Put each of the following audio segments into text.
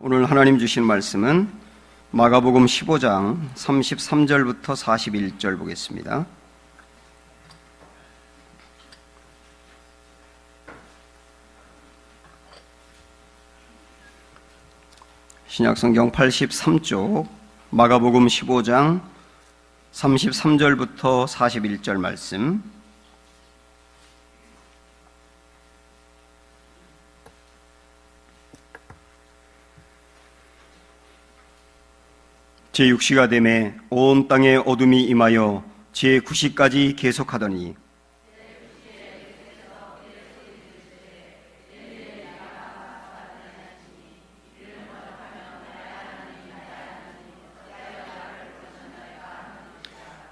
오늘 하나님 주신 말씀은 마가복음 15장 33절부터 41절 보겠습니다. 신약성경 83쪽 마가복음 15장 33절부터 41절 말씀. 제6시가 되매 온 땅에 어둠이 임하여 제9시까지 계속하더니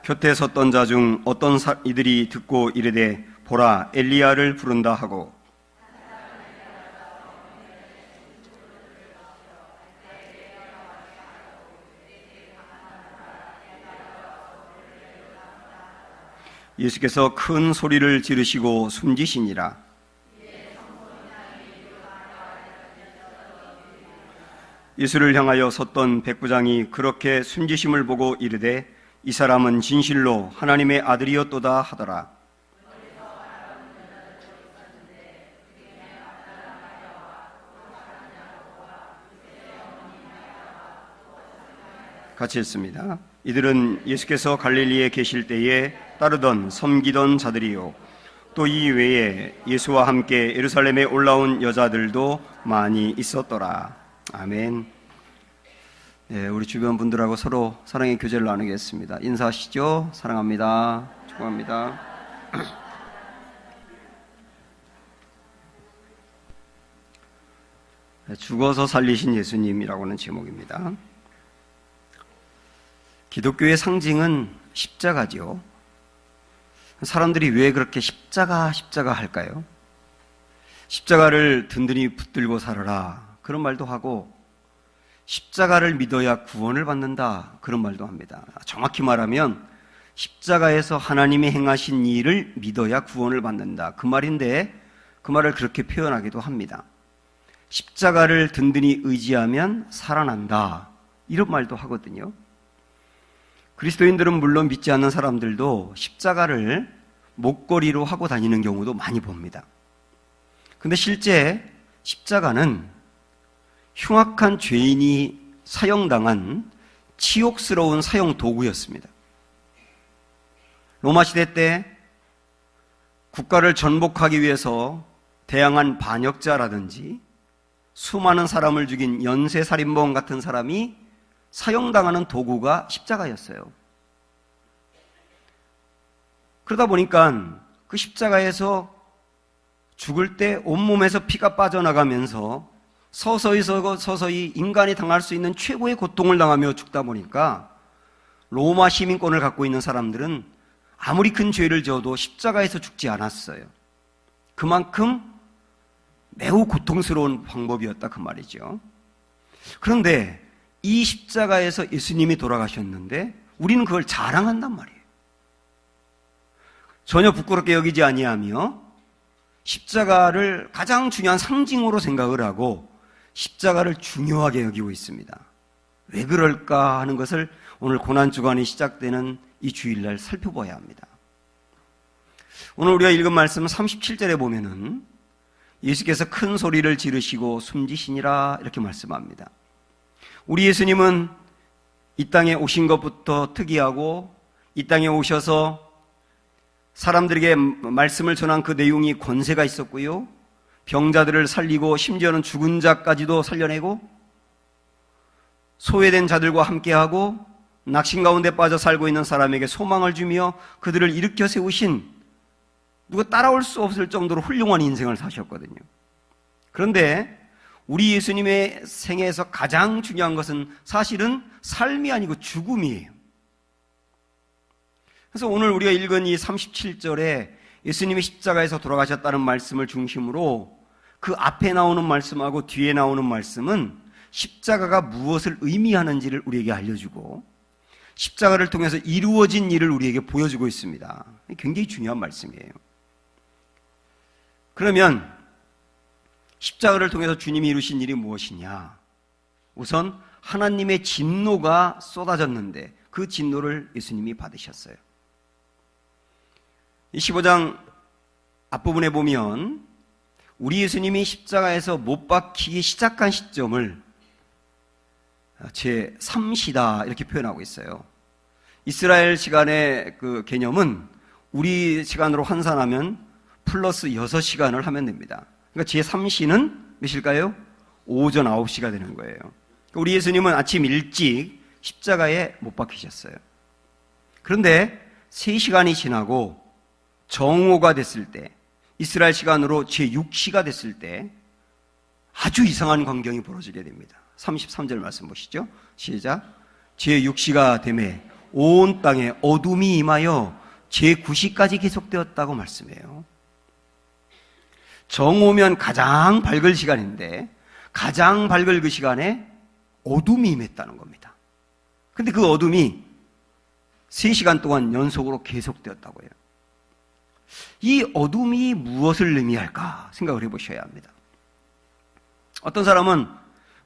곁에 섰던 자 중 어떤 이들이 듣고 이르되 보라 엘리야를 부른다 하고 예수께서 큰 소리를 지르시고 숨지시니라. 예수를 향하여 섰던 백부장이 그렇게 숨지심을 보고 이르되 이 사람은 진실로 하나님의 아들이었도다 하더라. 같이 읽습니다. 이들은 예수께서 갈릴리에 계실 때에 따르던 섬기던 자들이요 또 이 외에 예수와 함께 예루살렘에 올라온 여자들도 많이 있었더라. 아멘. 네, 우리 주변 분들하고 서로 사랑의 교제를 나누겠습니다. 인사하시죠. 사랑합니다. 축복합니다. 죽어서 살리신 예수님이라고 하는 제목입니다. 기독교의 상징은 십자가죠. 사람들이 왜 그렇게 십자가 할까요? 십자가를 든든히 붙들고 살아라 그런 말도 하고 십자가를 믿어야 구원을 받는다 그런 말도 합니다. 정확히 말하면 십자가에서 하나님이 행하신 일을 믿어야 구원을 받는다 그 말인데 그 말을 그렇게 표현하기도 합니다. 십자가를 든든히 의지하면 살아난다 이런 말도 하거든요. 그리스도인들은 물론 믿지 않는 사람들도 십자가를 목걸이로 하고 다니는 경우도 많이 봅니다. 근데 실제 십자가는 흉악한 죄인이 사형당한 치욕스러운 사형 도구였습니다. 로마 시대 때 국가를 전복하기 위해서 대항한 반역자라든지 수많은 사람을 죽인 연쇄살인범 같은 사람이 사형당하는 도구가 십자가였어요. 그러다 보니까 그 십자가에서 죽을 때 온몸에서 피가 빠져나가면서 서서히 인간이 당할 수 있는 최고의 고통을 당하며 죽다 보니까 로마 시민권을 갖고 있는 사람들은 아무리 큰 죄를 지어도 십자가에서 죽지 않았어요. 그만큼 매우 고통스러운 방법이었다 그 말이죠. 그런데 이 십자가에서 예수님이 돌아가셨는데 우리는 그걸 자랑한단 말이에요. 전혀 부끄럽게 여기지 아니하며 십자가를 가장 중요한 상징으로 생각을 하고 십자가를 중요하게 여기고 있습니다. 왜 그럴까 하는 것을 오늘 고난주간이 시작되는 이 주일날 살펴봐야 합니다. 오늘 우리가 읽은 말씀 37절에 보면은 예수께서 큰 소리를 지르시고 숨지시니라 이렇게 말씀합니다. 우리 예수님은 이 땅에 오신 것부터 특이하고 이 땅에 오셔서 사람들에게 말씀을 전한 그 내용이 권세가 있었고요. 병자들을 살리고 심지어는 죽은 자까지도 살려내고 소외된 자들과 함께하고 낙심 가운데 빠져 살고 있는 사람에게 소망을 주며 그들을 일으켜 세우신 누가 따라올 수 없을 정도로 훌륭한 인생을 사셨거든요. 그런데 우리 예수님의 생애에서 가장 중요한 것은 사실은 삶이 아니고 죽음이에요. 그래서 오늘 우리가 읽은 이 37절에 예수님이 십자가에서 돌아가셨다는 말씀을 중심으로 그 앞에 나오는 말씀하고 뒤에 나오는 말씀은 십자가가 무엇을 의미하는지를 우리에게 알려주고 십자가를 통해서 이루어진 일을 우리에게 보여주고 있습니다. 굉장히 중요한 말씀이에요. 그러면 십자가를 통해서 주님이 이루신 일이 무엇이냐? 우선 하나님의 진노가 쏟아졌는데 그 진노를 예수님이 받으셨어요. 이 15장 앞부분에 보면 우리 예수님이 십자가에서 못 박히기 시작한 시점을 제3시다 이렇게 표현하고 있어요. 이스라엘 시간의 그 개념은 우리 시간으로 환산하면 플러스 6시간을 하면 됩니다. 그러니까 제3시는 몇일까요? 오전 9시가 되는 거예요. 우리 예수님은 아침 일찍 십자가에 못 박히셨어요. 그런데 3시간이 지나고 정오가 됐을 때, 이스라엘 시간으로 제6시가 됐을 때 아주 이상한 광경이 벌어지게 됩니다. 33절 말씀 보시죠. 시작. 제6시가 되매 온 땅에 어둠이 임하여 제9시까지 계속되었다고 말씀해요. 정오면 가장 밝을 시간인데 가장 밝을 그 시간에 어둠이 임했다는 겁니다. 근데 그 어둠이 3시간 동안 연속으로 계속되었다고 해요. 이 어둠이 무엇을 의미할까 생각을 해보셔야 합니다. 어떤 사람은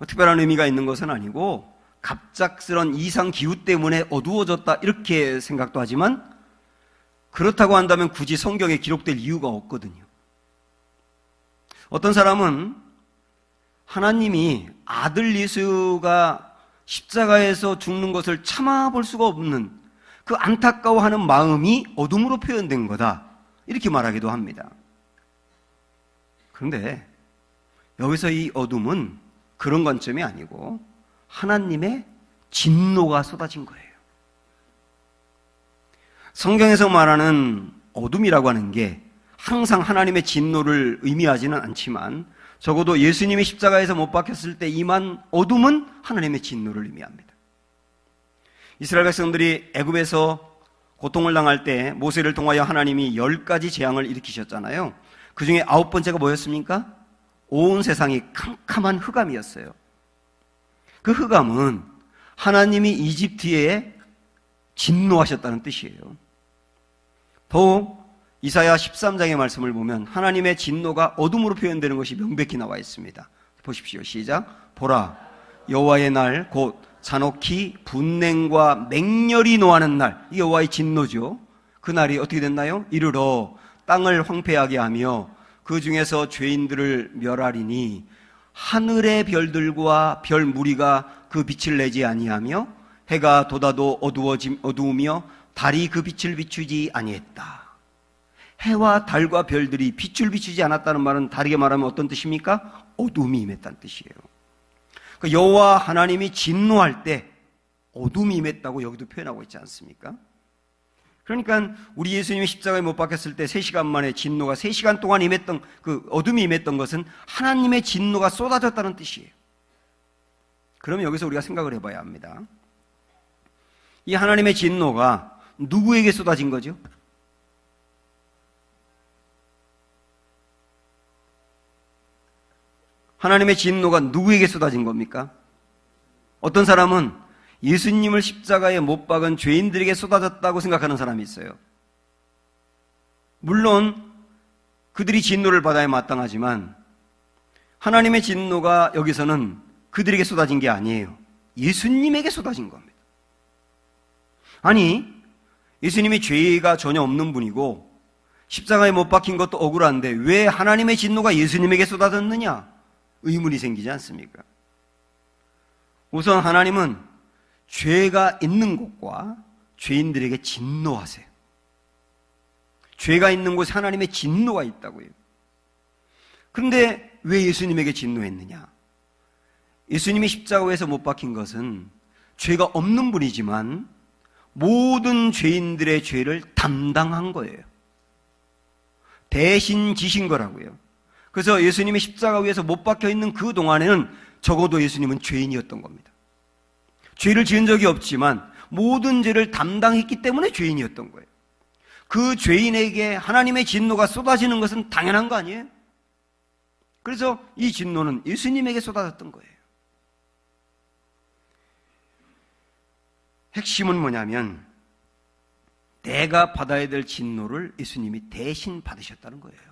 특별한 의미가 있는 것은 아니고 갑작스런 이상 기후 때문에 어두워졌다 이렇게 생각도 하지만 그렇다고 한다면 굳이 성경에 기록될 이유가 없거든요. 어떤 사람은 하나님이 아들 예수가 십자가에서 죽는 것을 참아볼 수가 없는 그 안타까워하는 마음이 어둠으로 표현된 거다 이렇게 말하기도 합니다. 그런데 여기서 이 어둠은 그런 관점이 아니고 하나님의 진노가 쏟아진 거예요. 성경에서 말하는 어둠이라고 하는 게 항상 하나님의 진노를 의미하지는 않지만 적어도 예수님이 십자가에서 못 박혔을 때 임한 어둠은 하나님의 진노를 의미합니다. 이스라엘 백성들이 애굽에서 고통을 당할 때 모세를 통하여 하나님이 10가지 재앙을 일으키셨잖아요. 그 중에 9번째가 뭐였습니까? 온 세상이 캄캄한 흑암이었어요. 그 흑암은 하나님이 이집트에 진노하셨다는 뜻이에요. 더욱 이사야 13장의 말씀을 보면 하나님의 진노가 어둠으로 표현되는 것이 명백히 나와 있습니다. 보십시오. 시작. 보라, 여호와의 날 곧 잔혹히 분냉과 맹렬히 노하는 날, 이 여호와의 진노죠. 그 날이 어떻게 됐나요? 이르러 땅을 황폐하게 하며 그 중에서 죄인들을 멸하리니 하늘의 별들과 별 무리가 그 빛을 내지 아니하며 해가 돋아도 어두우며 달이 그 빛을 비추지 아니했다. 해와 달과 별들이 빛을 비추지 않았다는 말은 다르게 말하면 어떤 뜻입니까? 어둠이 임했다는 뜻이에요. 그러니까 여호와 하나님이 진노할 때 어둠이 임했다고 여기도 표현하고 있지 않습니까? 그러니까 우리 예수님이 십자가에 못 박혔을 때 3시간 만에 진노가 3시간 동안 임했던 그 어둠이 임했던 것은 하나님의 진노가 쏟아졌다는 뜻이에요. 그러면 여기서 우리가 생각을 해봐야 합니다. 이 하나님의 진노가 누구에게 쏟아진 거죠? 하나님의 진노가 누구에게 쏟아진 겁니까? 어떤 사람은 예수님을 십자가에 못 박은 죄인들에게 쏟아졌다고 생각하는 사람이 있어요. 물론 그들이 진노를 받아야 마땅하지만 하나님의 진노가 여기서는 그들에게 쏟아진 게 아니에요. 예수님에게 쏟아진 겁니다. 아니, 예수님이 죄가 전혀 없는 분이고 십자가에 못 박힌 것도 억울한데 왜 하나님의 진노가 예수님에게 쏟아졌느냐? 의문이 생기지 않습니까? 우선 하나님은 죄가 있는 곳과 죄인들에게 진노하세요. 죄가 있는 곳에 하나님의 진노가 있다고요. 그런데 왜 예수님에게 진노했느냐? 예수님이 십자가에서 못 박힌 것은 죄가 없는 분이지만 모든 죄인들의 죄를 담당한 거예요. 대신 지신 거라고요. 그래서 예수님이 십자가 위에서 못 박혀 있는 그 동안에는 적어도 예수님은 죄인이었던 겁니다. 죄를 지은 적이 없지만 모든 죄를 담당했기 때문에 죄인이었던 거예요. 그 죄인에게 하나님의 진노가 쏟아지는 것은 당연한 거 아니에요? 그래서 이 진노는 예수님에게 쏟아졌던 거예요. 핵심은 뭐냐면 내가 받아야 될 진노를 예수님이 대신 받으셨다는 거예요.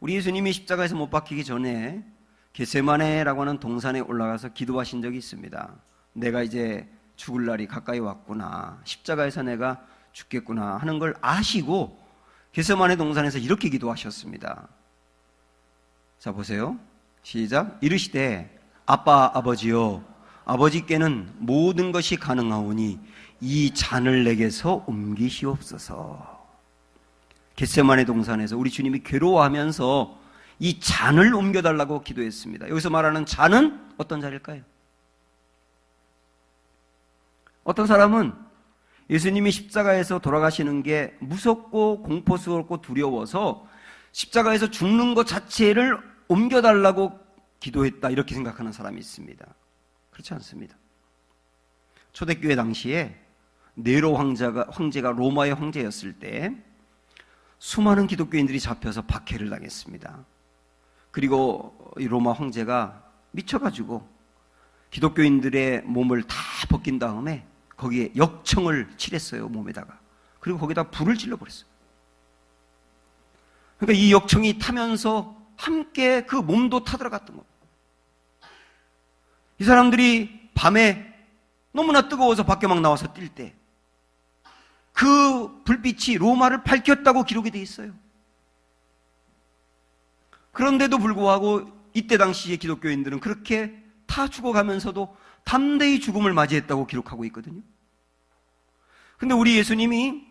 우리 예수님이 십자가에서 못 박히기 전에 겟세마네라고 하는 동산에 올라가서 기도하신 적이 있습니다. 내가 이제 죽을 날이 가까이 왔구나, 십자가에서 내가 죽겠구나 하는 걸 아시고 겟세마네 동산에서 이렇게 기도하셨습니다. 자, 보세요. 시작. 이르시되 아빠 아버지여, 아버지께는 모든 것이 가능하오니 이 잔을 내게서 옮기시옵소서. 겟세마네 동산에서 우리 주님이 괴로워하면서 이 잔을 옮겨달라고 기도했습니다. 여기서 말하는 잔은 어떤 잔일까요? 어떤 사람은 예수님이 십자가에서 돌아가시는 게 무섭고 공포스럽고 두려워서 십자가에서 죽는 것 자체를 옮겨달라고 기도했다, 이렇게 생각하는 사람이 있습니다. 그렇지 않습니다. 초대교회 당시에 네로 황제가 로마의 황제였을 때 수많은 기독교인들이 잡혀서 박해를 당했습니다. 그리고 이 로마 황제가 미쳐가지고 기독교인들의 몸을 다 벗긴 다음에 거기에 역청을 칠했어요, 몸에다가. 그리고 거기다 불을 질러버렸어요. 그러니까 이 역청이 타면서 함께 그 몸도 타들어갔던 겁니다. 이 사람들이 밤에 너무나 뜨거워서 밖에 막 나와서 뛸 때 그 불빛이 로마를 밝혔다고 기록이 되어 있어요. 그런데도 불구하고 이때 당시의 기독교인들은 그렇게 타 죽어가면서도 담대히 죽음을 맞이했다고 기록하고 있거든요. 근데 우리 예수님이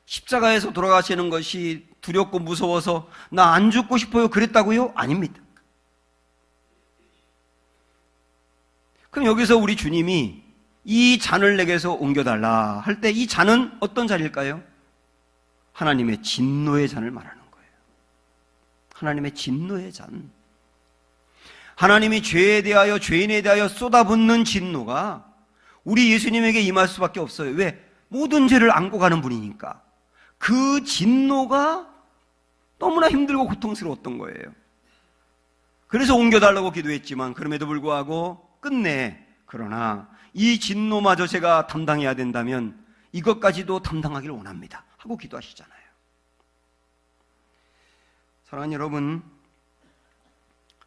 십자가에서 돌아가시는 것이 두렵고 무서워서 나 안 죽고 싶어요 그랬다고요? 아닙니다. 그럼 여기서 우리 주님이 이 잔을 내게서 옮겨달라 할 때 이 잔은 어떤 잔일까요? 하나님의 진노의 잔을 말하는 거예요. 하나님의 진노의 잔. 하나님이 죄에 대하여, 죄인에 대하여 쏟아붓는 진노가 우리 예수님에게 임할 수밖에 없어요. 왜? 모든 죄를 안고 가는 분이니까. 그 진노가 너무나 힘들고 고통스러웠던 거예요. 그래서 옮겨달라고 기도했지만 그럼에도 불구하고 끝내, 그러나 이 진노마저 제가 담당해야 된다면 이것까지도 담당하기를 원합니다 하고 기도하시잖아요. 사랑하는 여러분,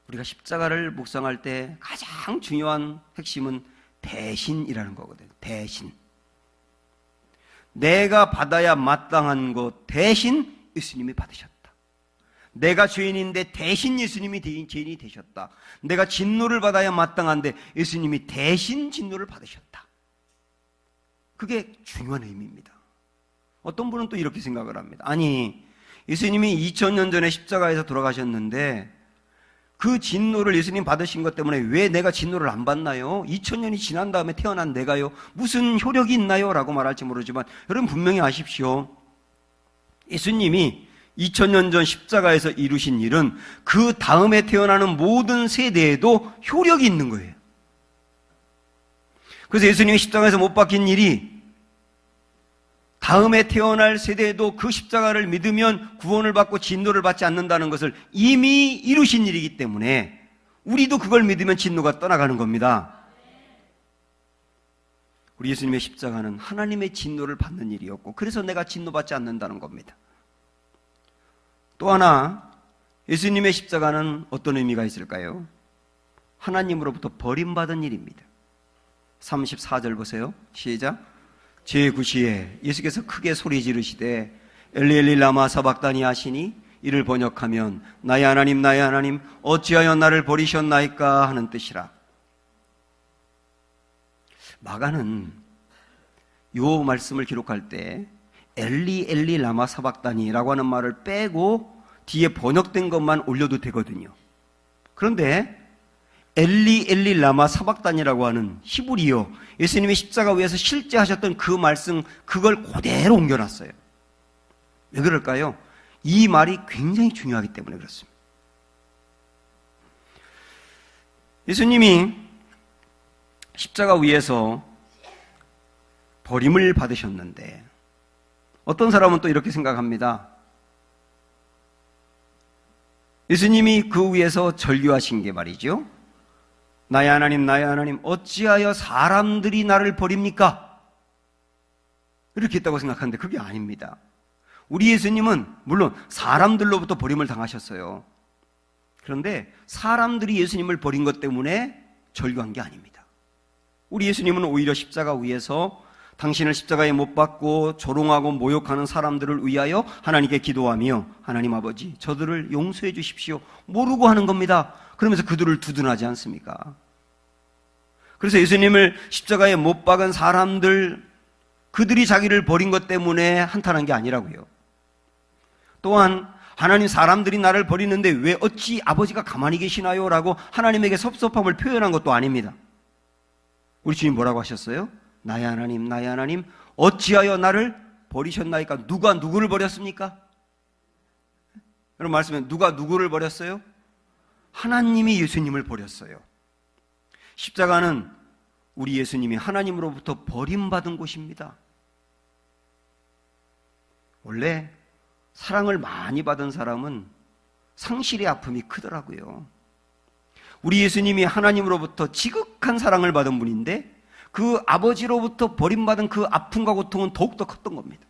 우리가 십자가를 묵상할 때 가장 중요한 핵심은 대신이라는 거거든요. 대신. 내가 받아야 마땅한 것 대신 예수님이 받으셨다. 내가 죄인인데 대신 예수님이 죄인이 되셨다. 내가 진노를 받아야 마땅한데 예수님이 대신 진노를 받으셨다. 그게 중요한 의미입니다. 어떤 분은 또 이렇게 생각을 합니다. 아니, 예수님이 2000년 전에 십자가에서 돌아가셨는데 그 진노를 예수님 받으신 것 때문에 왜 내가 진노를 안 받나요? 2000년이 지난 다음에 태어난 내가요, 무슨 효력이 있나요? 라고 말할지 모르지만 여러분 분명히 아십시오. 예수님이 2000년 전 십자가에서 이루신 일은 그 다음에 태어나는 모든 세대에도 효력이 있는 거예요. 그래서 예수님이 십자가에서 못 박힌 일이 다음에 태어날 세대에도 그 십자가를 믿으면 구원을 받고 진노를 받지 않는다는 것을 이미 이루신 일이기 때문에 우리도 그걸 믿으면 진노가 떠나가는 겁니다. 우리 예수님의 십자가는 하나님의 진노를 받는 일이었고, 그래서 내가 진노받지 않는다는 겁니다. 또 하나, 예수님의 십자가는 어떤 의미가 있을까요? 하나님으로부터 버림받은 일입니다. 34절 보세요. 시작. 제9시에 예수께서 크게 소리 지르시되 엘리 엘리 라마 사박다니 하시니, 이를 번역하면 나의 하나님 어찌하여 나를 버리셨나이까 하는 뜻이라. 마가는 요 말씀을 기록할 때 엘리 엘리 라마 사박다니라고 하는 말을 빼고 뒤에 번역된 것만 올려도 되거든요. 그런데 엘리 엘리 라마 사박다니라고 하는 히브리어, 예수님이 십자가 위에서 실제 하셨던 그 말씀, 그걸 그대로 옮겨놨어요. 왜 그럴까요? 이 말이 굉장히 중요하기 때문에 그렇습니다. 예수님이 십자가 위에서 버림을 받으셨는데 어떤 사람은 또 이렇게 생각합니다. 예수님이 그 위에서 절규하신 게 말이죠, 나의 하나님 어찌하여 사람들이 나를 버립니까? 이렇게 했다고 생각하는데 그게 아닙니다. 우리 예수님은 물론 사람들로부터 버림을 당하셨어요. 그런데 사람들이 예수님을 버린 것 때문에 절규한 게 아닙니다. 우리 예수님은 오히려 십자가 위에서 당신을 십자가에 못 박고 조롱하고 모욕하는 사람들을 위하여 하나님께 기도하며 하나님 아버지 저들을 용서해 주십시오 모르고 하는 겁니다. 그러면서 그들을 두둔하지 않습니까? 그래서 예수님을 십자가에 못 박은 사람들, 그들이 자기를 버린 것 때문에 한탄한 게 아니라고요. 또한 하나님, 사람들이 나를 버리는데 왜 어찌 아버지가 가만히 계시나요? 라고 하나님에게 섭섭함을 표현한 것도 아닙니다. 우리 주님 뭐라고 하셨어요? 나의 하나님 어찌하여 나를 버리셨나이까? 누가 누구를 버렸습니까? 여러분 말씀해, 누가 누구를 버렸어요? 하나님이 예수님을 버렸어요. 십자가는 우리 예수님이 하나님으로부터 버림받은 곳입니다. 원래 사랑을 많이 받은 사람은 상실의 아픔이 크더라고요. 우리 예수님이 하나님으로부터 지극한 사랑을 받은 분인데 그 아버지로부터 버림받은 그 아픔과 고통은 더욱더 컸던 겁니다.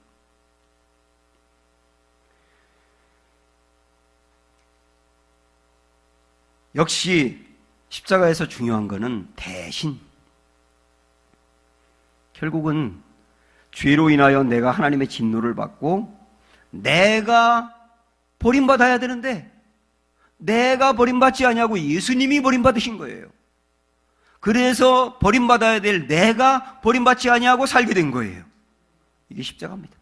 역시 십자가에서 중요한 것은 대신, 결국은 죄로 인하여 내가 하나님의 진노를 받고 내가 버림받아야 되는데 내가 버림받지 않냐고 예수님이 버림받으신 거예요. 그래서 버림받아야 될 내가 버림받지 않냐고 살게 된 거예요. 이게 십자가입니다.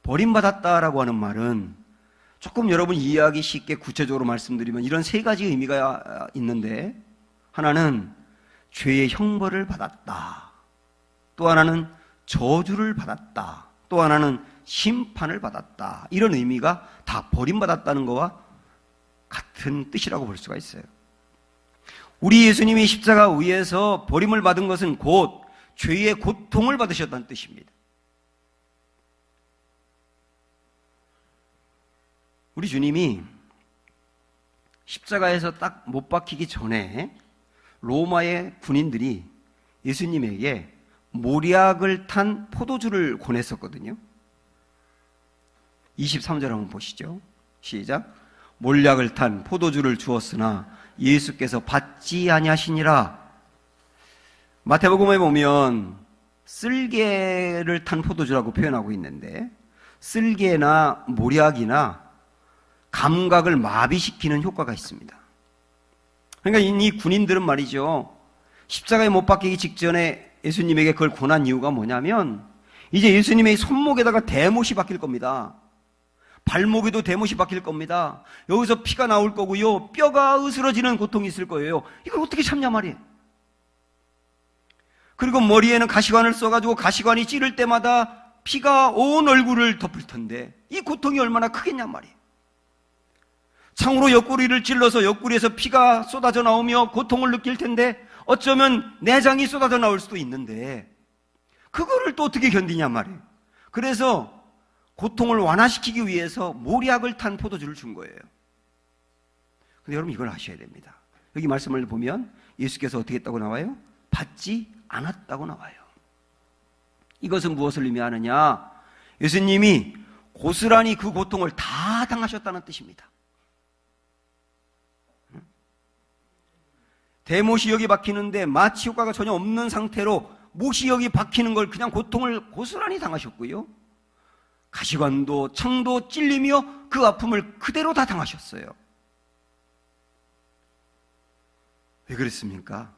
버림받았다라고 하는 말은 조금 여러분 이해하기 쉽게 구체적으로 말씀드리면 이런 세 가지 의미가 있는데, 하나는 죄의 형벌을 받았다, 또 하나는 저주를 받았다, 또 하나는 심판을 받았다. 이런 의미가 다 버림받았다는 것과 같은 뜻이라고 볼 수가 있어요. 우리 예수님이 십자가 위에서 버림을 받은 것은 곧 죄의 고통을 받으셨다는 뜻입니다. 우리 주님이 십자가에서 딱 못 박히기 전에 로마의 군인들이 예수님에게 모략을 탄 포도주를 권했었거든요. 23절 한번 보시죠. 시작. 몰약을 탄 포도주를 주었으나 예수께서 받지 아니하시니라. 마태복음에 보면 쓸개를 탄 포도주라고 표현하고 있는데, 쓸개나 모략이나 감각을 마비시키는 효과가 있습니다. 그러니까 이 군인들은 말이죠, 십자가에 못 박히기 직전에 예수님에게 그걸 권한 이유가 뭐냐면, 이제 예수님의 손목에다가 대못이 박힐 겁니다. 발목에도 대못이 박힐 겁니다. 여기서 피가 나올 거고요, 뼈가 으스러지는 고통이 있을 거예요. 이걸 어떻게 참냐 말이에요. 그리고 머리에는 가시관을 써가지고 가시관이 찌를 때마다 피가 온 얼굴을 덮을 텐데 이 고통이 얼마나 크겠냐 말이에요. 창으로 옆구리를 찔러서 옆구리에서 피가 쏟아져 나오며 고통을 느낄 텐데 어쩌면 내장이 쏟아져 나올 수도 있는데 그거를 또 어떻게 견디냐 말이에요. 그래서 고통을 완화시키기 위해서 모략을 탄 포도주를 준 거예요. 근데 여러분 이걸 아셔야 됩니다. 여기 말씀을 보면 예수께서 어떻게 했다고 나와요? 받지 않았다고 나와요. 이것은 무엇을 의미하느냐? 예수님이 고스란히 그 고통을 다 당하셨다는 뜻입니다. 대못이 여기 박히는데 마취 효과가 전혀 없는 상태로 못이 여기 박히는 걸 그냥 고통을 고스란히 당하셨고요, 가시관도 창도 찔리며 그 아픔을 그대로 다 당하셨어요. 왜 그랬습니까?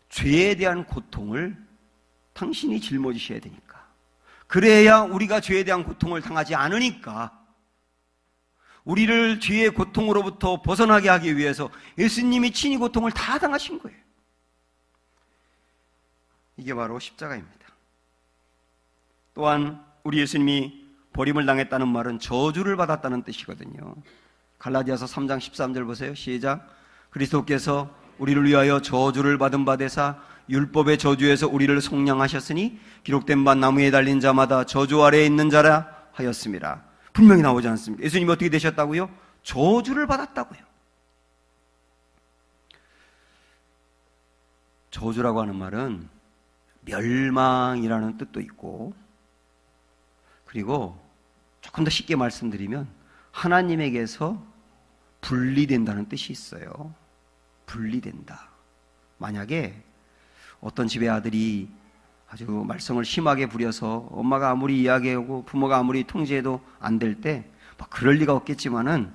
죄에 대한 고통을 당신이 짊어지셔야 되니까. 그래야 우리가 죄에 대한 고통을 당하지 않으니까, 우리를 죄의 고통으로부터 벗어나게 하기 위해서 예수님이 친히 고통을 다 당하신 거예요. 이게 바로 십자가입니다. 또한 우리 예수님이 버림을 당했다는 말은 저주를 받았다는 뜻이거든요. 갈라디아서 3장 13절 보세요. 시작. 그리스도께서 우리를 위하여 저주를 받은 바 되사 율법의 저주에서 우리를 속량하셨으니 기록된 바 나무에 달린 자마다 저주 아래에 있는 자라 하였습니다. 분명히 나오지 않습니까? 예수님이 어떻게 되셨다고요? 저주를 받았다고요. 저주라고 하는 말은 멸망이라는 뜻도 있고, 그리고 조금 더 쉽게 말씀드리면 하나님에게서 분리된다는 뜻이 있어요. 분리된다. 만약에 어떤 집의 아들이 아주 말썽을 심하게 부려서 엄마가 아무리 이야기하고 부모가 아무리 통제해도 안 될 때, 뭐 그럴 리가 없겠지만은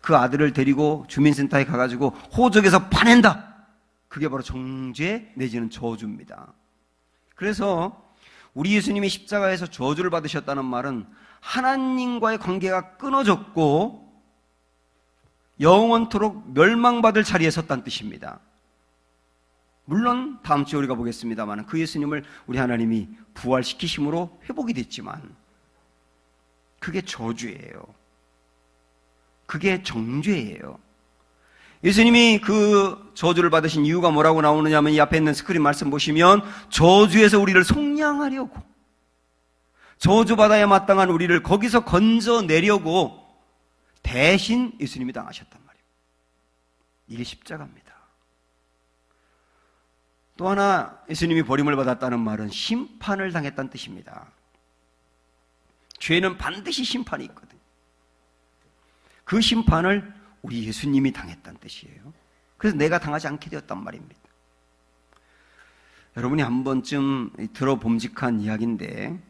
그 아들을 데리고 주민센터에 가가지고 호적에서 파낸다. 그게 바로 정죄 내지는 저주입니다. 그래서 우리 예수님이 십자가에서 저주를 받으셨다는 말은 하나님과의 관계가 끊어졌고 영원토록 멸망받을 자리에 섰다는 뜻입니다. 물론 다음 주에 우리가 보겠습니다만 그 예수님을 우리 하나님이 부활시키심으로 회복이 됐지만 그게 저주예요. 그게 정죄예요. 예수님이 그 저주를 받으신 이유가 뭐라고 나오느냐 하면 이 앞에 있는 스크린 말씀 보시면 저주에서 우리를 속량하려고, 저주받아야 마땅한 우리를 거기서 건져내려고 대신 예수님이 당하셨단 말이에요. 이게 십자가입니다. 또 하나 예수님이 버림을 받았다는 말은 심판을 당했다는 뜻입니다. 죄는 반드시 심판이 있거든요. 그 심판을 우리 예수님이 당했다는 뜻이에요. 그래서 내가 당하지 않게 되었단 말입니다. 여러분이 한 번쯤 들어봄직한 이야기인데,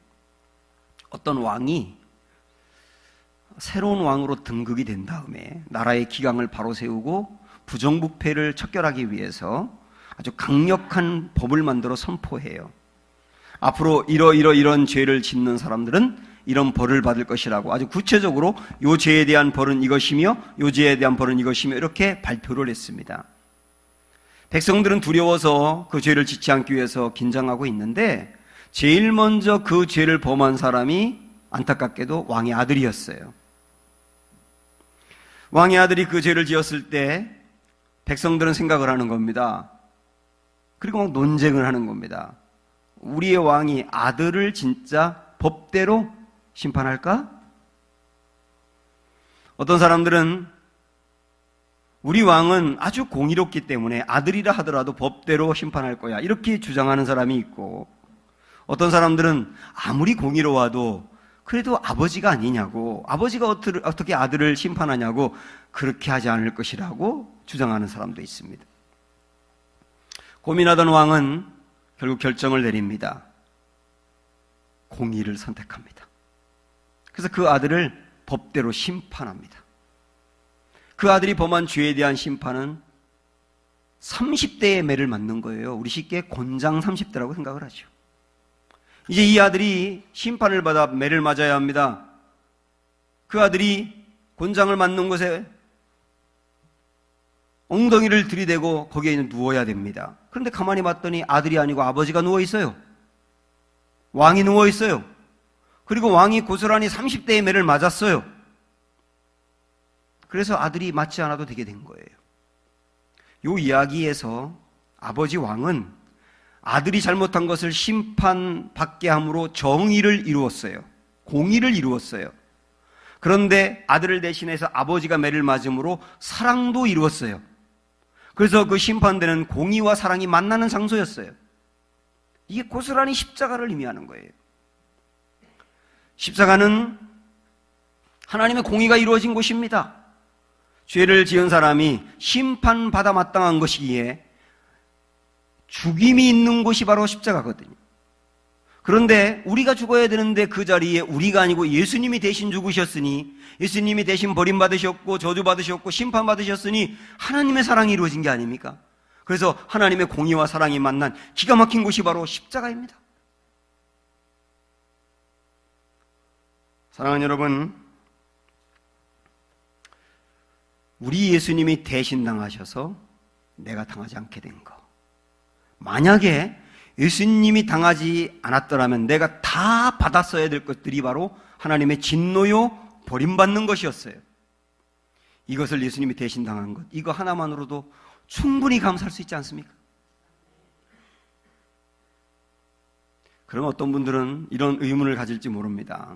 어떤 왕이 새로운 왕으로 등극이 된 다음에 나라의 기강을 바로 세우고 부정부패를 척결하기 위해서 아주 강력한 법을 만들어 선포해요. 앞으로 이런 죄를 짓는 사람들은 이런 벌을 받을 것이라고 아주 구체적으로 요 죄에 대한 벌은 이것이며 요 죄에 대한 벌은 이것이며 이렇게 발표를 했습니다. 백성들은 두려워서 그 죄를 짓지 않기 위해서 긴장하고 있는데 제일 먼저 그 죄를 범한 사람이 안타깝게도 왕의 아들이었어요. 왕의 아들이 그 죄를 지었을 때 백성들은 생각을 하는 겁니다. 그리고 막 논쟁을 하는 겁니다. 우리의 왕이 아들을 진짜 법대로 심판할까? 어떤 사람들은 우리 왕은 아주 공의롭기 때문에 아들이라 하더라도 법대로 심판할 거야, 이렇게 주장하는 사람이 있고, 어떤 사람들은 아무리 공의로워도 그래도 아버지가 아니냐고, 아버지가 어떻게 아들을 심판하냐고, 그렇게 하지 않을 것이라고 주장하는 사람도 있습니다. 고민하던 왕은 결국 결정을 내립니다. 공의를 선택합니다. 그래서 그 아들을 법대로 심판합니다. 그 아들이 범한 죄에 대한 심판은 30대의 매를 맞는 거예요. 우리 쉽게 곤장 30대라고 생각을 하죠. 이제 이 아들이 심판을 받아 매를 맞아야 합니다. 그 아들이 곤장을 맞는 곳에 엉덩이를 들이대고 거기에 누워야 됩니다. 그런데 가만히 봤더니 아들이 아니고 아버지가 누워 있어요. 왕이 누워 있어요. 그리고 왕이 고스란히 30대의 매를 맞았어요. 그래서 아들이 맞지 않아도 되게 된 거예요. 이 이야기에서 아버지 왕은 아들이 잘못한 것을 심판받게 함으로 정의를 이루었어요. 공의를 이루었어요. 그런데 아들을 대신해서 아버지가 매를 맞음으로 사랑도 이루었어요. 그래서 그 심판되는 공의와 사랑이 만나는 장소였어요. 이게 고스란히 십자가를 의미하는 거예요. 십자가는 하나님의 공의가 이루어진 곳입니다. 죄를 지은 사람이 심판받아 마땅한 것이기에 죽임이 있는 곳이 바로 십자가거든요. 그런데 우리가 죽어야 되는데 그 자리에 우리가 아니고 예수님이 대신 죽으셨으니, 예수님이 대신 버림받으셨고 저주받으셨고 심판받으셨으니 하나님의 사랑이 이루어진 게 아닙니까? 그래서 하나님의 공의와 사랑이 만난 기가 막힌 곳이 바로 십자가입니다. 사랑하는 여러분, 우리 예수님이 대신 당하셔서 내가 당하지 않게 된 거, 만약에 예수님이 당하지 않았더라면 내가 다 받았어야 될 것들이 바로 하나님의 진노요 버림받는 것이었어요. 이것을 예수님이 대신 당한 것, 이거 하나만으로도 충분히 감사할 수 있지 않습니까? 그럼 어떤 분들은 이런 의문을 가질지 모릅니다.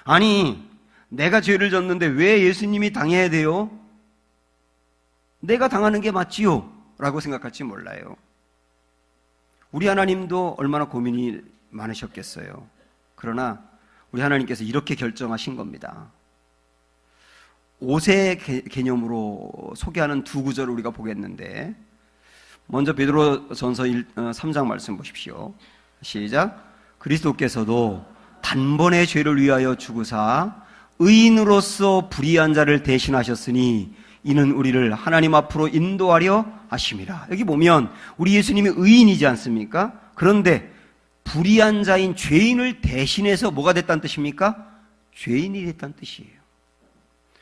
아니, 내가 죄를 졌는데 왜 예수님이 당해야 돼요? 내가 당하는 게 맞지요? 라고 생각할지 몰라요. 우리 하나님도 얼마나 고민이 많으셨겠어요. 그러나 우리 하나님께서 이렇게 결정하신 겁니다. 옷의 개념으로 소개하는 두 구절을 우리가 보겠는데, 먼저 베드로전서 3장 말씀 보십시오. 시작. 그리스도께서도 단번에 죄를 위하여 죽으사 의인으로서 불의한 자를 대신하셨으니 이는 우리를 하나님 앞으로 인도하려 하심이라. 여기 보면 우리 예수님이 의인이지 않습니까? 그런데 불의한 자인 죄인을 대신해서 뭐가 됐다는 뜻입니까? 죄인이 됐다는 뜻이에요.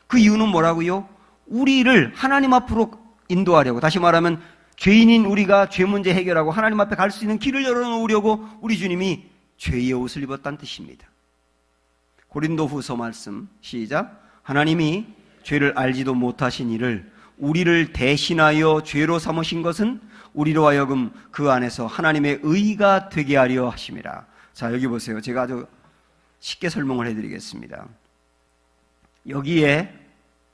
그 이유는 뭐라고요? 우리를 하나님 앞으로 인도하려고, 다시 말하면 죄인인 우리가 죄 문제 해결하고 하나님 앞에 갈 수 있는 길을 열어놓으려고 우리 주님이 죄의 옷을 입었다는 뜻입니다. 고린도후서 말씀 시작. 하나님이 죄를 알지도 못하신 이를 우리를 대신하여 죄로 삼으신 것은 우리로 하여금 그 안에서 하나님의 의가 되게 하려 하심이라. 자, 여기 보세요. 제가 아주 쉽게 설명을 해드리겠습니다. 여기에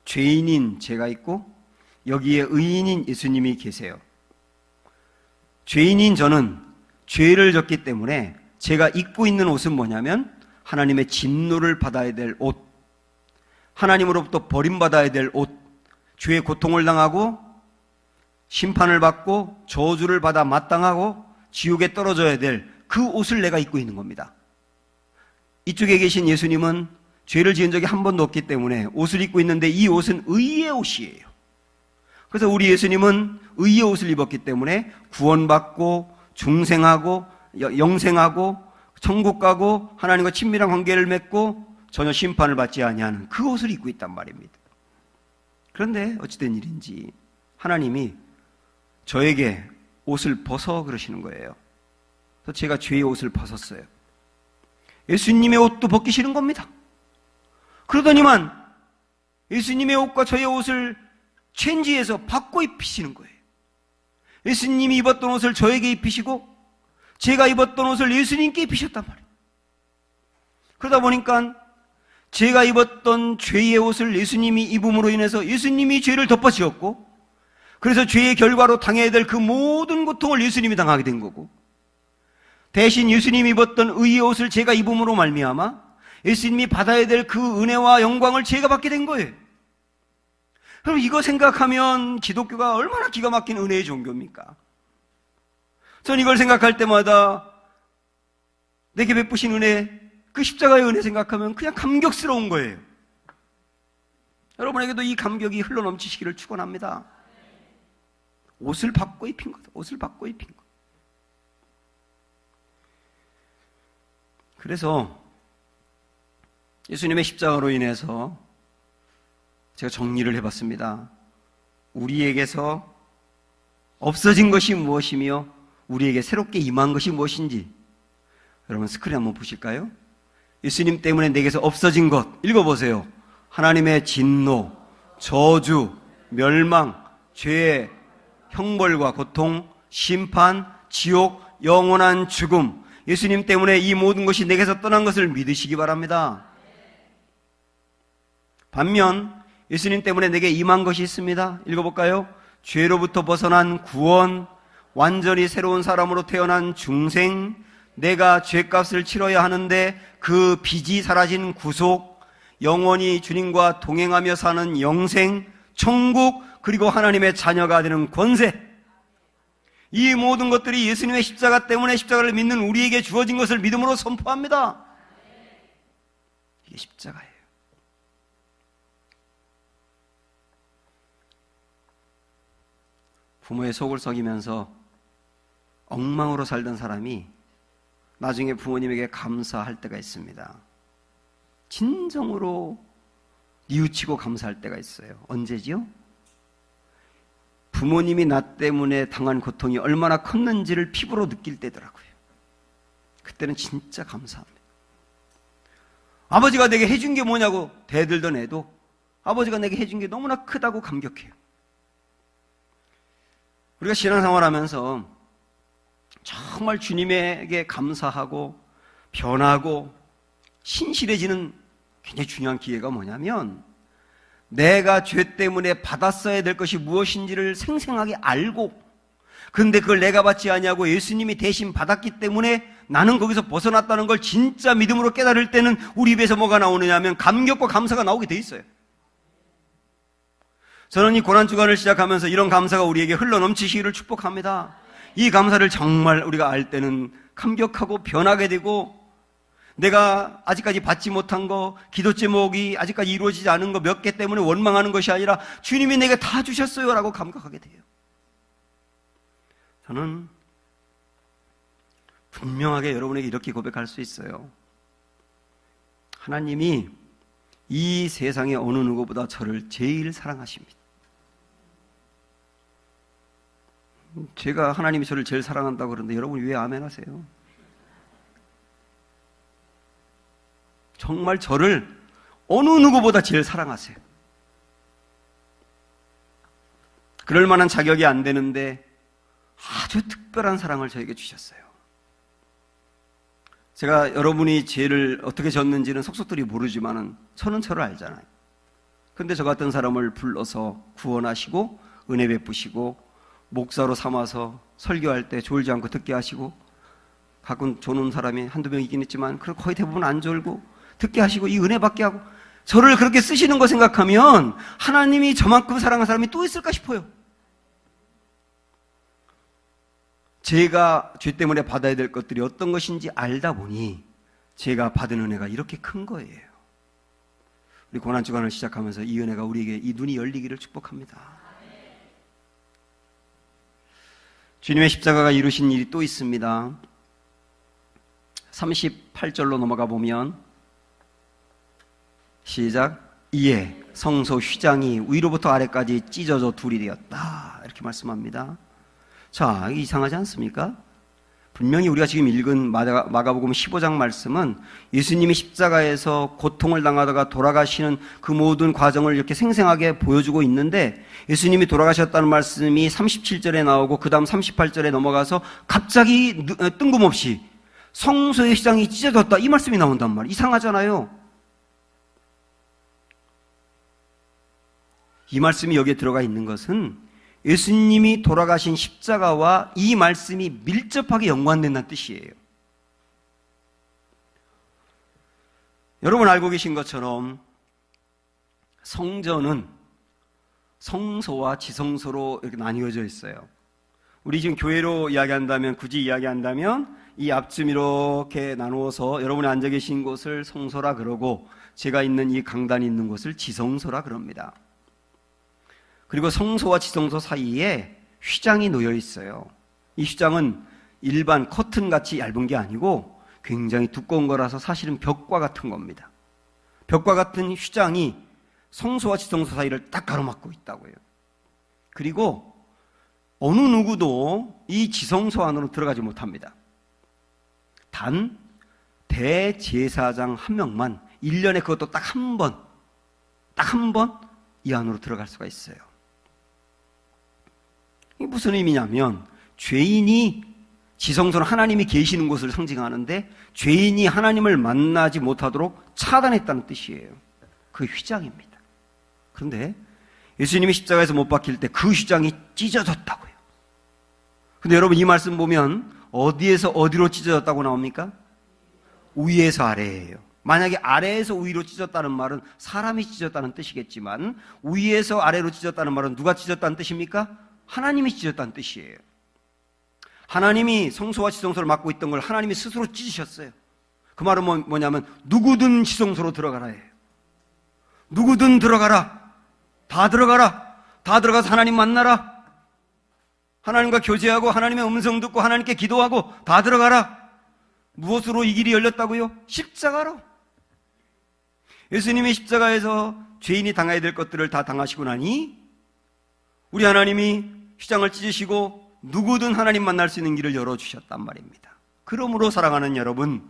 죄인인 제가 있고 여기에 의인인 예수님이 계세요. 죄인인 저는 죄를 졌기 때문에 제가 입고 있는 옷은 뭐냐면 하나님의 진노를 받아야 될 옷, 하나님으로부터 버림받아야 될 옷, 죄의 고통을 당하고 심판을 받고 저주를 받아 마땅하고 지옥에 떨어져야 될 그 옷을 내가 입고 있는 겁니다. 이쪽에 계신 예수님은 죄를 지은 적이 한 번도 없기 때문에 옷을 입고 있는데 이 옷은 의의 옷이에요. 그래서 우리 예수님은 의의 옷을 입었기 때문에 구원받고 중생하고 영생하고 천국 가고 하나님과 친밀한 관계를 맺고 전혀 심판을 받지 아니하는 그 옷을 입고 있단 말입니다. 그런데 어찌된 일인지 하나님이 저에게 옷을 벗어 그러시는 거예요. 그래서 제가 죄의 옷을 벗었어요. 예수님의 옷도 벗기 싫은 겁니다. 그러더니만 예수님의 옷과 저의 옷을 체인지해서 바꿔 입히시는 거예요. 예수님이 입었던 옷을 저에게 입히시고 제가 입었던 옷을 예수님께 입히셨단 말이에요. 그러다 보니까 제가 입었던 죄의 옷을 예수님이 입음으로 인해서 예수님이 죄를 덮어씌웠고, 그래서 죄의 결과로 당해야 될 그 모든 고통을 예수님이 당하게 된 거고, 대신 예수님이 입었던 의의 옷을 제가 입음으로 말미암아 예수님이 받아야 될 그 은혜와 영광을 제가 받게 된 거예요. 그럼 이거 생각하면 기독교가 얼마나 기가 막힌 은혜의 종교입니까? 전 이걸 생각할 때마다 내게 베푸신 은혜, 그 십자가의 은혜 생각하면 그냥 감격스러운 거예요. 여러분에게도 이 감격이 흘러넘치시기를 축원합니다. 옷을 바꿔 입힌 거다. 옷을 바꿔 입힌 거. 그래서 예수님의 십자가로 인해서 제가 정리를 해봤습니다. 우리에게서 없어진 것이 무엇이며 우리에게 새롭게 임한 것이 무엇인지 여러분 스크린 한번 보실까요? 예수님 때문에 내게서 없어진 것 읽어보세요. 하나님의 진노, 저주, 멸망, 죄의 형벌과 고통, 심판, 지옥, 영원한 죽음, 예수님 때문에 이 모든 것이 내게서 떠난 것을 믿으시기 바랍니다. 반면 예수님 때문에 내게 임한 것이 있습니다. 읽어볼까요? 죄로부터 벗어난 구원, 완전히 새로운 사람으로 태어난 중생, 내가 죄값을 치러야 하는데 그 빚이 사라진 구속, 영원히 주님과 동행하며 사는 영생, 천국, 그리고 하나님의 자녀가 되는 권세, 이 모든 것들이 예수님의 십자가 때문에 십자가를 믿는 우리에게 주어진 것을 믿음으로 선포합니다. 이게 십자가예요. 부모의 속을 썩이면서 엉망으로 살던 사람이 나중에 부모님에게 감사할 때가 있습니다. 진정으로 뉘우치고 감사할 때가 있어요. 언제지요? 부모님이 나 때문에 당한 고통이 얼마나 컸는지를 피부로 느낄 때더라고요. 그때는 진짜 감사합니다. 아버지가 내게 해준 게 뭐냐고 대들던 애도 아버지가 내게 해준 게 너무나 크다고 감격해요. 우리가 신앙생활하면서 정말 주님에게 감사하고 변하고 신실해지는 굉장히 중요한 기회가 뭐냐면 내가 죄 때문에 받았어야 될 것이 무엇인지를 생생하게 알고, 그런데 그걸 내가 받지 아니하고 예수님이 대신 받았기 때문에 나는 거기서 벗어났다는 걸 진짜 믿음으로 깨달을 때는 우리 입에서 뭐가 나오느냐 하면 감격과 감사가 나오게 돼 있어요. 저는 이 고난주간을 시작하면서 이런 감사가 우리에게 흘러넘치시기를 축복합니다. 이 감사를 정말 우리가 알 때는 감격하고 변하게 되고, 내가 아직까지 받지 못한 거, 기도 제목이 아직까지 이루어지지 않은 거 몇 개 때문에 원망하는 것이 아니라 주님이 내게 다 주셨어요 라고 감격하게 돼요. 저는 분명하게 여러분에게 이렇게 고백할 수 있어요. 하나님이 이 세상의 어느 누구보다 저를 제일 사랑하십니다. 제가 하나님이 저를 제일 사랑한다고 그러는데 여러분이 왜 아멘 하세요? 정말 저를 어느 누구보다 제일 사랑하세요. 그럴 만한 자격이 안 되는데 아주 특별한 사랑을 저에게 주셨어요. 제가 여러분이 죄를 어떻게 졌는지는 속속들이 모르지만은 저는 저를 알잖아요. 근데 저 같은 사람을 불러서 구원하시고 은혜 베푸시고 목사로 삼아서 설교할 때 졸지 않고 듣게 하시고, 가끔 조는 사람이 한두 명 있긴 있지만 거의 대부분 안 졸고 듣게 하시고 이 은혜 받게 하고, 저를 그렇게 쓰시는 거 생각하면 하나님이 저만큼 사랑하는 사람이 또 있을까 싶어요. 제가 죄 때문에 받아야 될 것들이 어떤 것인지 알다 보니 제가 받은 은혜가 이렇게 큰 거예요. 우리 고난주간을 시작하면서 이 은혜가 우리에게 이 눈이 열리기를 축복합니다. 주님의 십자가가 이루신 일이 또 있습니다. 38절로 넘어가 보면 시작. 이에 성소 휘장이 위로부터 아래까지 찢어져 둘이 되었다, 이렇게 말씀합니다. 자, 이상하지 않습니까? 분명히 우리가 지금 읽은 마가복음 15장 말씀은 예수님이 십자가에서 고통을 당하다가 돌아가시는 그 모든 과정을 이렇게 생생하게 보여주고 있는데, 예수님이 돌아가셨다는 말씀이 37절에 나오고 그 다음 38절에 넘어가서 갑자기 뜬금없이 성소의 휘장이 찢어졌다, 이 말씀이 나온단 말이에요. 이상하잖아요. 이 말씀이 여기에 들어가 있는 것은 예수님이 돌아가신 십자가와 이 말씀이 밀접하게 연관된다는 뜻이에요. 여러분 알고 계신 것처럼 성전은 성소와 지성소로 이렇게 나뉘어져 있어요. 우리 지금 교회로 이야기한다면, 굳이 이야기한다면 이 앞쯤 이렇게 나누어서 여러분이 앉아 계신 곳을 성소라 그러고, 제가 있는 이 강단이 있는 곳을 지성소라 그럽니다. 그리고 성소와 지성소 사이에 휘장이 놓여 있어요. 이 휘장은 일반 커튼같이 얇은 게 아니고 굉장히 두꺼운 거라서 사실은 벽과 같은 겁니다. 벽과 같은 휘장이 성소와 지성소 사이를 딱 가로막고 있다고요. 그리고 어느 누구도 이 지성소 안으로 들어가지 못합니다. 단 대제사장 한 명만 1년에 그것도 딱 한 번 이 안으로 들어갈 수가 있어요. 이게 무슨 의미냐면, 죄인이, 지성소는 하나님이 계시는 곳을 상징하는데 죄인이 하나님을 만나지 못하도록 차단했다는 뜻이에요. 그 휘장입니다. 그런데 예수님이 십자가에서 못 박힐 때 그 휘장이 찢어졌다고요. 근데 여러분 이 말씀 보면 어디에서 어디로 찢어졌다고 나옵니까? 위에서 아래예요. 만약에 아래에서 위로 찢었다는 말은 사람이 찢었다는 뜻이겠지만, 위에서 아래로 찢었다는 말은 누가 찢었다는 뜻입니까? 하나님이 찢었다는 뜻이에요. 하나님이 성소와 지성소를 맡고 있던 걸 하나님이 스스로 찢으셨어요. 그 말은 뭐냐면 누구든 지성소로 들어가라 해요. 누구든 들어가라. 다 들어가라. 다 들어가서 하나님 만나라. 하나님과 교제하고 하나님의 음성 듣고 하나님께 기도하고 다 들어가라. 무엇으로 이 길이 열렸다고요? 십자가로. 예수님이 십자가에서 죄인이 당해야 될 것들을 다 당하시고 나니 우리 하나님이 휘장을 찢으시고 누구든 하나님 만날 수 있는 길을 열어주셨단 말입니다. 그러므로 사랑하는 여러분,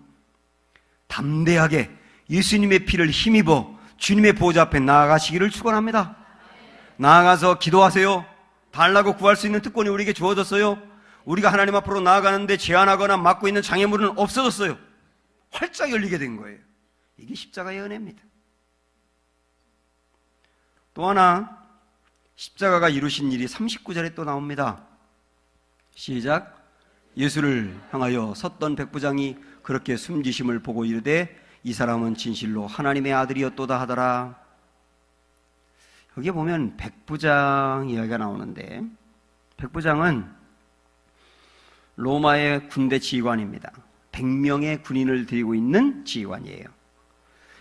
담대하게 예수님의 피를 힘입어 주님의 보좌 앞에 나아가시기를 축원합니다. 나아가서 기도하세요. 달라고 구할 수 있는 특권이 우리에게 주어졌어요. 우리가 하나님 앞으로 나아가는데 제한하거나 막고 있는 장애물은 없어졌어요. 활짝 열리게 된 거예요. 이게 십자가의 은혜입니다. 또 하나, 십자가가 이루신 일이 39절에 또 나옵니다. 시작. 예수를 향하여 섰던 백부장이 그렇게 숨지심을 보고 이르되 이 사람은 진실로 하나님의 아들이었도다 하더라. 여기에 보면 백부장 이야기가 나오는데, 백부장은 로마의 군대 지휘관입니다. 100명의 군인을 데리고 있는 지휘관이에요.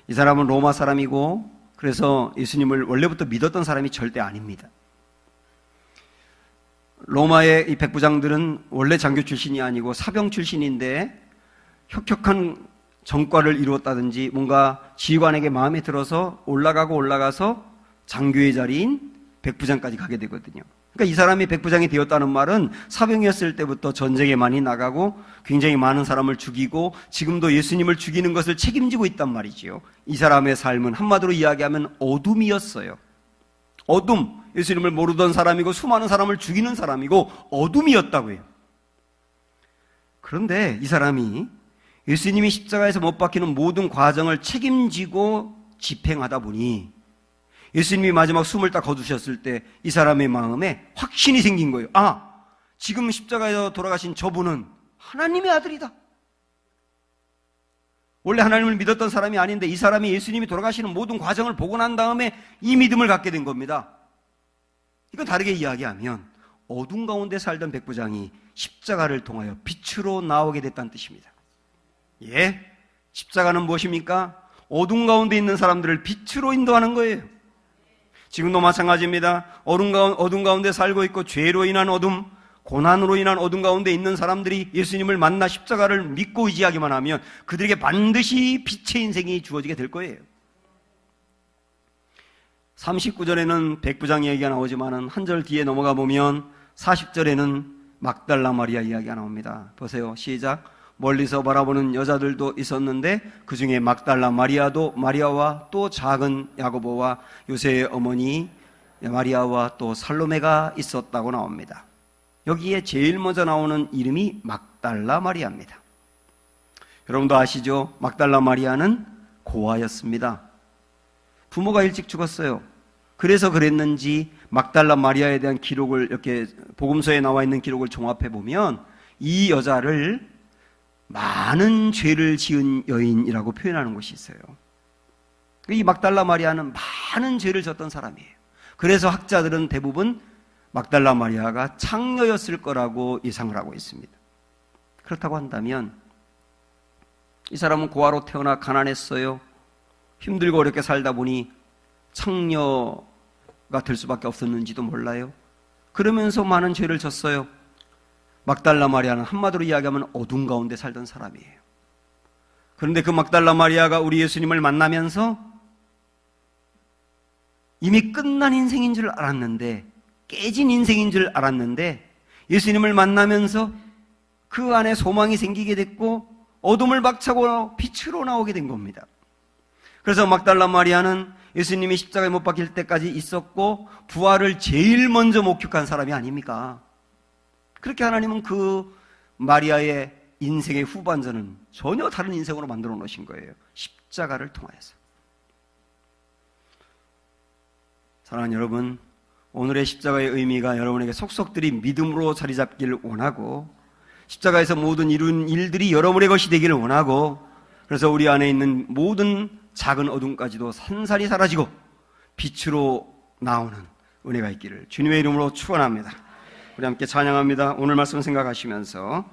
이 사람은 로마 사람이고, 그래서 예수님을 원래부터 믿었던 사람이 절대 아닙니다. 로마의 이 백부장들은 원래 장교 출신이 아니고 사병 출신인데 혁혁한 정과를 이루었다든지 뭔가 지휘관에게 마음에 들어서 올라가서 장교의 자리인 백부장까지 가게 되거든요. 그러니까 이 사람이 백부장이 되었다는 말은 사병이었을 때부터 전쟁에 많이 나가고 굉장히 많은 사람을 죽이고 지금도 예수님을 죽이는 것을 책임지고 있단 말이지요. 이 사람의 삶은 한마디로 이야기하면 어둠이었어요. 어둠. 예수님을 모르던 사람이고 수많은 사람을 죽이는 사람이고 어둠이었다고요. 그런데 이 사람이 예수님이 십자가에서 못 박히는 모든 과정을 책임지고 집행하다 보니 예수님이 마지막 숨을 딱 거두셨을 때 이 사람의 마음에 확신이 생긴 거예요. 아, 지금 십자가에서 돌아가신 저분은 하나님의 아들이다. 원래 하나님을 믿었던 사람이 아닌데 이 사람이 예수님이 돌아가시는 모든 과정을 보고 난 다음에 이 믿음을 갖게 된 겁니다. 이건 다르게 이야기하면 어둠 가운데 살던 백부장이 십자가를 통하여 빛으로 나오게 됐다는 뜻입니다. 예, 십자가는 무엇입니까? 어둠 가운데 있는 사람들을 빛으로 인도하는 거예요. 지금도 마찬가지입니다. 어둠 가운데 살고 있고 죄로 인한 어둠, 고난으로 인한 어둠 가운데 있는 사람들이 예수님을 만나 십자가를 믿고 의지하기만 하면 그들에게 반드시 빛의 인생이 주어지게 될 거예요. 39절에는 백부장 이야기가 나오지만 한 절 뒤에 넘어가 보면 40절에는 막달라 마리아 이야기가 나옵니다. 보세요. 시작. 멀리서 바라보는 여자들도 있었는데 그 중에 막달라 마리아와 또 작은 야고보와 요새의 어머니 마리아와 또 살로메가 있었다고 나옵니다. 여기에 제일 먼저 나오는 이름이 막달라 마리아입니다. 여러분도 아시죠? 막달라 마리아는 고아였습니다. 부모가 일찍 죽었어요. 그래서 그랬는지 막달라 마리아에 대한 기록을 이렇게 복음서에 나와 있는 기록을 종합해 보면 이 여자를 많은 죄를 지은 여인이라고 표현하는 것이 있어요. 이 막달라 마리아는 많은 죄를 졌던 사람이에요. 그래서 학자들은 대부분 막달라 마리아가 창녀였을 거라고 예상을 하고 있습니다. 그렇다고 한다면 이 사람은 고아로 태어나 가난했어요. 힘들고 어렵게 살다 보니 창녀가 될 수밖에 없었는지도 몰라요. 그러면서 많은 죄를 졌어요. 막달라 마리아는 한마디로 이야기하면 어둠 가운데 살던 사람이에요. 그런데 그 막달라 마리아가 우리 예수님을 만나면서 이미 끝난 인생인 줄 알았는데, 깨진 인생인 줄 알았는데 예수님을 만나면서 그 안에 소망이 생기게 됐고 어둠을 박차고 빛으로 나오게 된 겁니다. 그래서 막달라 마리아는 예수님이 십자가에 못 박힐 때까지 있었고 부활을 제일 먼저 목격한 사람이 아닙니까? 그렇게 하나님은 그 마리아의 인생의 후반전은 전혀 다른 인생으로 만들어 놓으신 거예요. 십자가를 통하여서. 사랑하는 여러분, 오늘의 십자가의 의미가 여러분에게 속속들이 믿음으로 자리 잡기를 원하고 십자가에서 모든 이룬 일들이 여러분의 것이 되기를 원하고 그래서 우리 안에 있는 모든 작은 어둠까지도 산산이 사라지고 빛으로 나오는 은혜가 있기를 주님의 이름으로 축원합니다. 우리 함께 찬양합니다. 오늘 말씀 생각하시면서